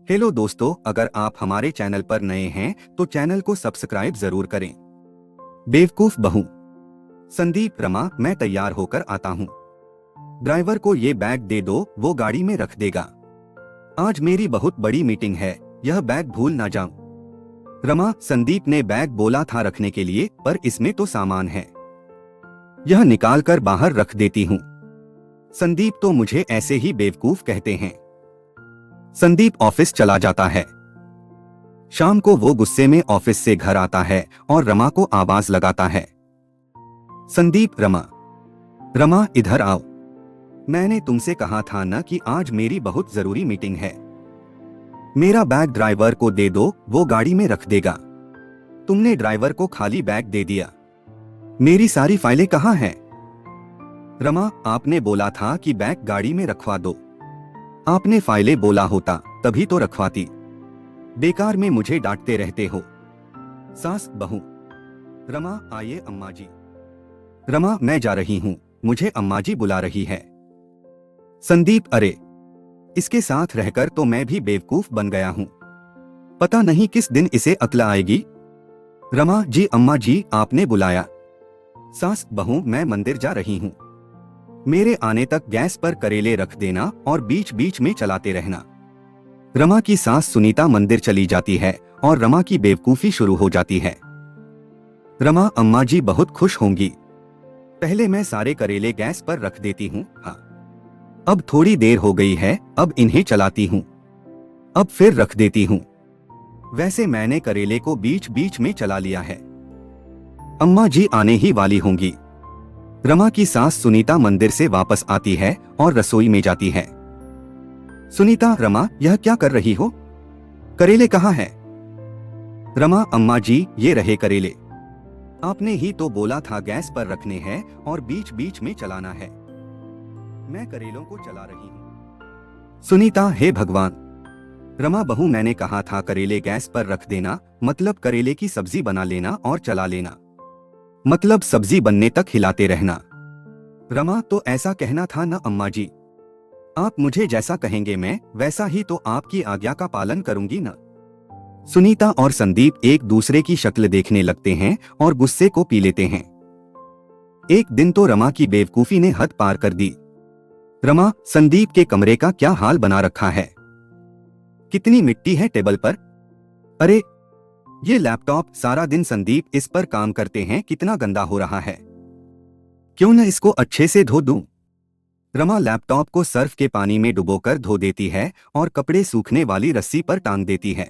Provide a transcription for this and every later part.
Hello दोस्तों, अगर आप हमारे चैनल पर नए हैं तो चैनल को सब्सक्राइब जरूर करें। बेवकूफ बहू। संदीप, रमा, मैं तैयार होकर आता हूँ। ड्राइवर को ये बैग दे दो, वो गाड़ी में रख देगा। आज मेरी बहुत बड़ी मीटिंग है, यह बैग भूल ना जाऊं। रमा, संदीप ने बैग बोला था रखने के लिए, पर इसमें तो सामान है। यह निकाल कर बाहर रख देती हूँ। संदीप तो मुझे ऐसे ही बेवकूफ कहते हैं। संदीप ऑफिस चला जाता है। शाम को वो गुस्से में ऑफिस से घर आता है और रमा को आवाज लगाता है। संदीप, रमा, रमा इधर आओ। मैंने तुमसे कहा था ना कि आज मेरी बहुत जरूरी मीटिंग है। मेरा बैग ड्राइवर को दे दो, वो गाड़ी में रख देगा। तुमने ड्राइवर को खाली बैग दे दिया। मेरी सारी फाइलें कहाँ हैं? रमा, आपने बोला था कि बैग गाड़ी में रखवा दो। आपने फाइलें बोला होता तभी तो रखवाती। बेकार में मुझे डांटते रहते हो। सास बहू। रमा, आइए अम्मा जी। रमा, मैं जा रही हूँ, मुझे अम्मा जी बुला रही है। संदीप, अरे, इसके साथ रहकर तो मैं भी बेवकूफ बन गया हूँ। पता नहीं किस दिन इसे अक्ल आएगी। रमा जी, अम्मा जी आपने बुलाया। सास बहू, मैं मंदिर जा रही हूँ। मेरे आने तक गैस पर करेले रख देना और बीच बीच में चलाते रहना। रमा की सास सुनीता मंदिर चली जाती है और रमा की बेवकूफी शुरू हो जाती है। रमा, अम्मा जी बहुत खुश होंगी। पहले मैं सारे करेले गैस पर रख देती हूँ। हाँ, अब थोड़ी देर हो गई है, अब इन्हें चलाती हूँ। अब फिर रख देती हूँ। वैसे मैंने करेले को बीच बीच में चला लिया है। अम्मा जी आने ही वाली होंगी। रमा की सास सुनीता मंदिर से वापस आती है और रसोई में जाती है। सुनीता, रमा, यह क्या कर रही हो? करेले कहाँ हैं? रमा, अम्मा जी ये रहे करेले। आपने ही तो बोला था गैस पर रखने हैं और बीच बीच में चलाना है। मैं करेलों को चला रही हूँ। सुनीता, हे भगवान। रमा बहू, मैंने कहा था करेले गैस पर रख देना, मतलब करेले की सब्जी बना लेना और चला लेना, मतलब सब्जी बनने तक हिलाते रहना। रमा, तो ऐसा कहना था ना अम्मा जी। आप मुझे जैसा कहेंगे मैं वैसा ही तो आपकी आज्ञा का पालन करूंगी ना। सुनीता और संदीप एक दूसरे की शक्ल देखने लगते हैं और गुस्से को पी लेते हैं। एक दिन तो रमा की बेवकूफी ने हद पार कर दी। रमा, संदीप के कमरे का क्या हाल बना रखा है? कितनी मिट्टी है टेबल पर। अरे, ये लैपटॉप, सारा दिन संदीप इस पर काम करते हैं, कितना गंदा हो रहा है। क्यों न इसको अच्छे से धो दूं? रमा लैपटॉप को सर्फ के पानी में डुबोकर धो देती है और कपड़े सूखने वाली रस्सी पर टांग देती है।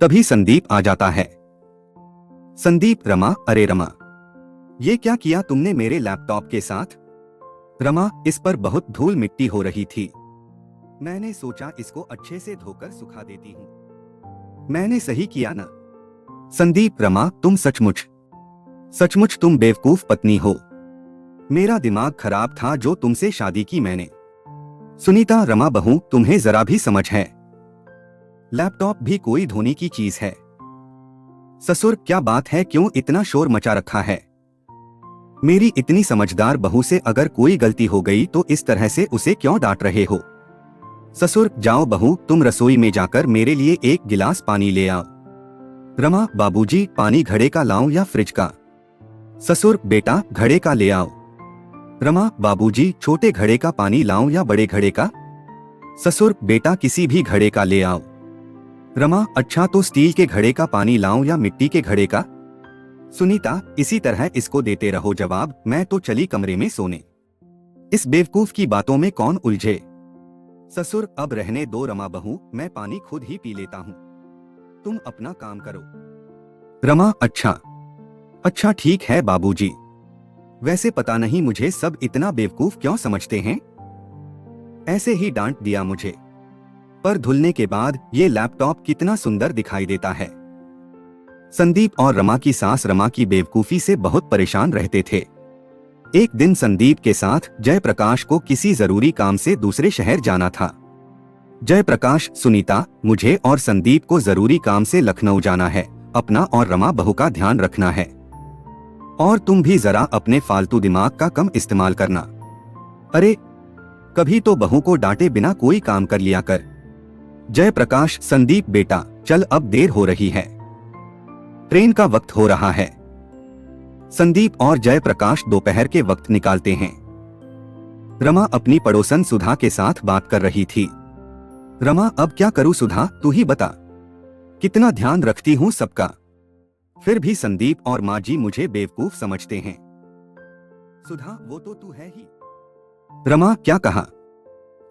तभी संदीप आ जाता है। संदीप, रमा, अरे रमा, ये क्या किया तुमने मेरे लैपटॉप के साथ? रमा, इस पर बहुत धूल मिट्टी हो रही थी। मैंने सोचा इसको अच्छे से धोकर सुखा देती हूँ। मैंने सही किया ना? संदीप, रमा, तुम सचमुच तुम बेवकूफ पत्नी हो। मेरा दिमाग खराब था जो तुमसे शादी की मैंने। सुनीता, रमा बहू, तुम्हें जरा भी समझ है? लैपटॉप भी कोई धोने की चीज है। ससुर, क्या बात है, क्यों इतना शोर मचा रखा है? मेरी इतनी समझदार बहू से अगर कोई गलती हो गई तो इस तरह से उसे क्यों डांट रहे हो? ससुर, जाओ बहू, तुम रसोई में जाकर मेरे लिए एक गिलास पानी ले आओ। रमा, बाबूजी, पानी घड़े का लाऊं या फ्रिज का? ससुर, बेटा घड़े का ले आओ। रमा, बाबूजी, छोटे घड़े का पानी लाऊं या बड़े घड़े का? ससुर, बेटा किसी भी घड़े का ले आओ। रमा, अच्छा तो स्टील के घड़े का पानी लाऊं या मिट्टी के घड़े का? सुनीता, इसी तरह इसको देते रहो जवाब, मैं तो चली कमरे में सोने। इस बेवकूफ की बातों में कौन उलझे। ससुर, अब रहने दो रमा बहू, मैं पानी खुद ही पी लेता हूँ, तुम अपना काम करो। रमा, अच्छा ठीक है बाबूजी। वैसे पता नहीं मुझे सब इतना बेवकूफ क्यों समझते हैं। ऐसे ही डांट दिया मुझे, पर धुलने के बाद ये लैपटॉप कितना सुंदर दिखाई देता है। संदीप और रमा की सास रमा की बेवकूफी से बहुत परेशान रहते थे। एक दिन संदीप के साथ जयप्रकाश को किसी जरूरी काम से दूसरे शहर जाना था। जयप्रकाश, सुनीता, मुझे और संदीप को जरूरी काम से लखनऊ जाना है, अपना और रमा बहू का ध्यान रखना है। और तुम भी जरा अपने फालतू दिमाग का कम इस्तेमाल करना। अरे, कभी तो बहू को डांटे बिना कोई काम कर लिया कर। जयप्रकाश, संदीप बेटा चल, अब देर हो रही है, ट्रेन का वक्त हो रहा है। संदीप और जयप्रकाश दोपहर के वक्त निकालते हैं। रमा अपनी पड़ोसन सुधा के साथ बात कर रही थी। रमा, अब क्या करूं सुधा, तू ही बता, कितना ध्यान रखती हूं सबका, फिर भी संदीप और माँ जी मुझे बेवकूफ समझते हैं। सुधा, वो तो तू है ही। रमा, क्या कहा?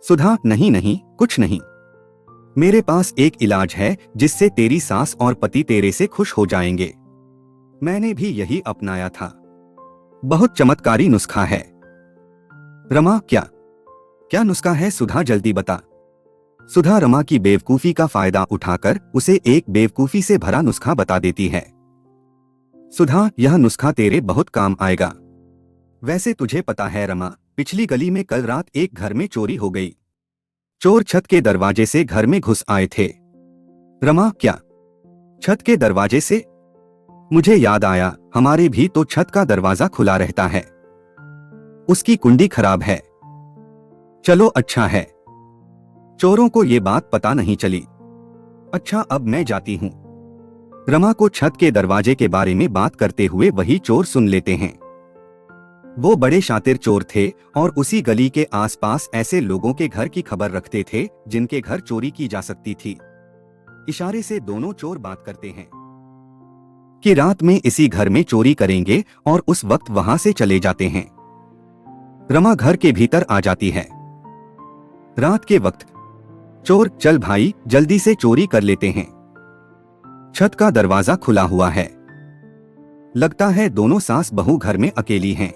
सुधा, नहीं नहीं, कुछ नहीं, मेरे पास एक इलाज है जिससे तेरी सास और पति तेरे से खुश हो जाएंगे। मैंने भी यही अपनाया था, बहुत चमत्कारी नुस्खा है। रमा, क्या क्या नुस्खा है सुधा, जल्दी बता। सुधा रमा की बेवकूफी का फायदा उठाकर उसे एक बेवकूफी से भरा नुस्खा बता देती है। सुधा, यह नुस्खा तेरे बहुत काम आएगा। वैसे तुझे पता है रमा, पिछली गली में कल रात एक घर में चोरी हो गई। चोर छत के दरवाजे से घर में घुस आए थे। रमा, क्या छत के दरवाजे से? मुझे याद आया, हमारे भी तो छत का दरवाजा खुला रहता है, उसकी कुंडी खराब है। चलो, अच्छा है, चोरों को ये बात पता नहीं चली। अच्छा, अब मैं जाती हूं। रमा को छत के दरवाजे के बारे में बात करते हुए वही चोर सुन लेते हैं। वो बड़े शातिर चोर थे और उसी गली के आसपास ऐसे लोगों के घर की खबर रखते थे जिनके घर चोरी की जा सकती थी। इशारे से दोनों चोर बात करते हैं कि रात में इसी घर में चोरी करेंगे और उस वक्त वहां से चले जाते हैं। रमा घर के भीतर आ जाती है। रात के वक्त चोर, चल भाई जल्दी से चोरी कर लेते हैं। छत का दरवाजा खुला हुआ है, लगता है दोनों सास बहू घर में अकेली हैं।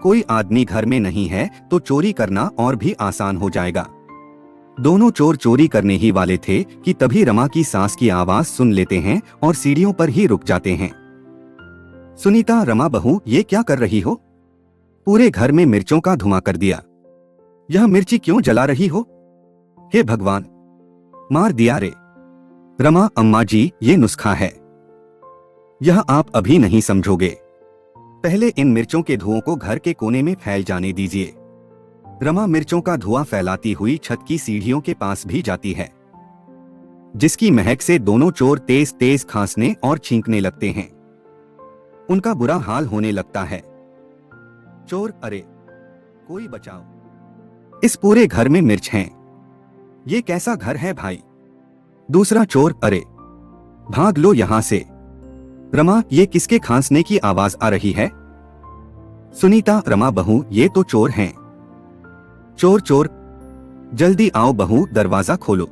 कोई आदमी घर में नहीं है तो चोरी करना और भी आसान हो जाएगा। दोनों चोर चोरी करने ही वाले थे कि तभी रमा की सास की आवाज सुन लेते हैं और सीढ़ियों पर ही रुक जाते हैं। सुनीता, रमा बहू, ये क्या कर रही हो? पूरे घर में मिर्चों का धुआं कर दिया, यह मिर्ची क्यों जला रही हो? हे भगवान, मार दिया रे। रमा, अम्मा जी, ये नुस्खा है, यह आप अभी नहीं समझोगे, पहले इन मिर्चों के धुओं को घर के कोने में फैल जाने दीजिए। रमा मिर्चों का धुआं फैलाती हुई छत की सीढ़ियों के पास भी जाती है, जिसकी महक से दोनों चोर तेज तेज खांसने और छींकने लगते हैं। उनका बुरा हाल होने लगता है। चोर, अरे कोई बचाओ, इस पूरे घर में मिर्च हैं, ये कैसा घर है भाई? दूसरा चोर, अरे भाग लो यहां से। रमा, ये किसके खांसने की आवाज आ रही है? सुनीता, रमा बहू, ये तो चोर हैं। चोर चोर, जल्दी आओ बहू, दरवाजा खोलो,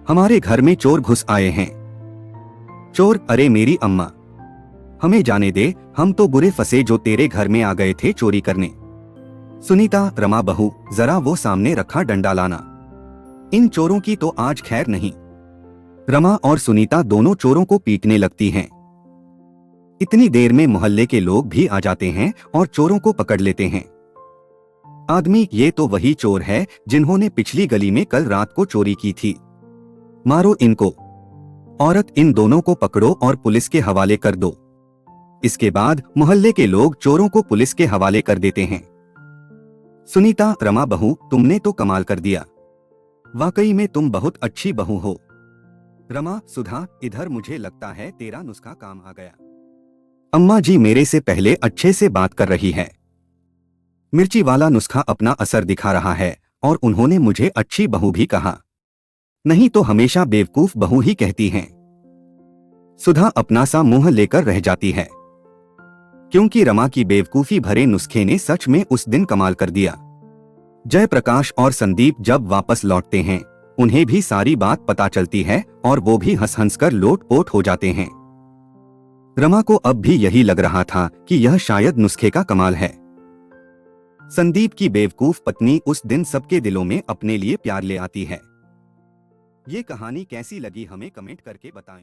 हमारे घर में चोर घुस आए हैं। चोर, अरे मेरी अम्मा, हमें जाने दे, हम तो बुरे फंसे जो तेरे घर में आ गए थे चोरी करने। सुनीता, रमा बहू, जरा वो सामने रखा डंडा लाना, इन चोरों की तो आज खैर नहीं। रमा और सुनीता दोनों चोरों को पीटने लगती हैं। इतनी देर में मोहल्ले के लोग भी आ जाते हैं और चोरों को पकड़ लेते हैं। आदमी, ये तो वही चोर है जिन्होंने पिछली गली में कल रात को चोरी की थी, मारो इनको। औरत, इन दोनों को पकड़ो और पुलिस के हवाले कर दो। इसके बाद मोहल्ले के लोग चोरों को पुलिस के हवाले कर देते हैं। सुनीता, रमा बहू, तुमने तो कमाल कर दिया, वाकई में तुम बहुत अच्छी बहू हो। रमा, सुधा, इधर, मुझे लगता है तेरा नुस्खा काम आ गया। अम्मा जी मेरे से पहले अच्छे से बात कर रही है, मिर्ची वाला नुस्खा अपना असर दिखा रहा है और उन्होंने मुझे अच्छी बहू भी कहा, नहीं तो हमेशा बेवकूफ बहू ही कहती हैं। सुधा अपना सा मुंह लेकर रह जाती है, क्योंकि रमा की बेवकूफी भरे नुस्खे ने सच में उस दिन कमाल कर दिया। जयप्रकाश और संदीप जब वापस लौटते हैं, उन्हें भी सारी बात पता चलती है और वो भी हंस हंस कर लोटपोट हो जाते हैं। रमा को अब भी यही लग रहा था कि यह शायद नुस्खे का कमाल है। संदीप की बेवकूफ पत्नी उस दिन सबके दिलों में अपने लिए प्यार ले आती है। ये कहानी कैसी लगी हमें कमेंट करके बताएं।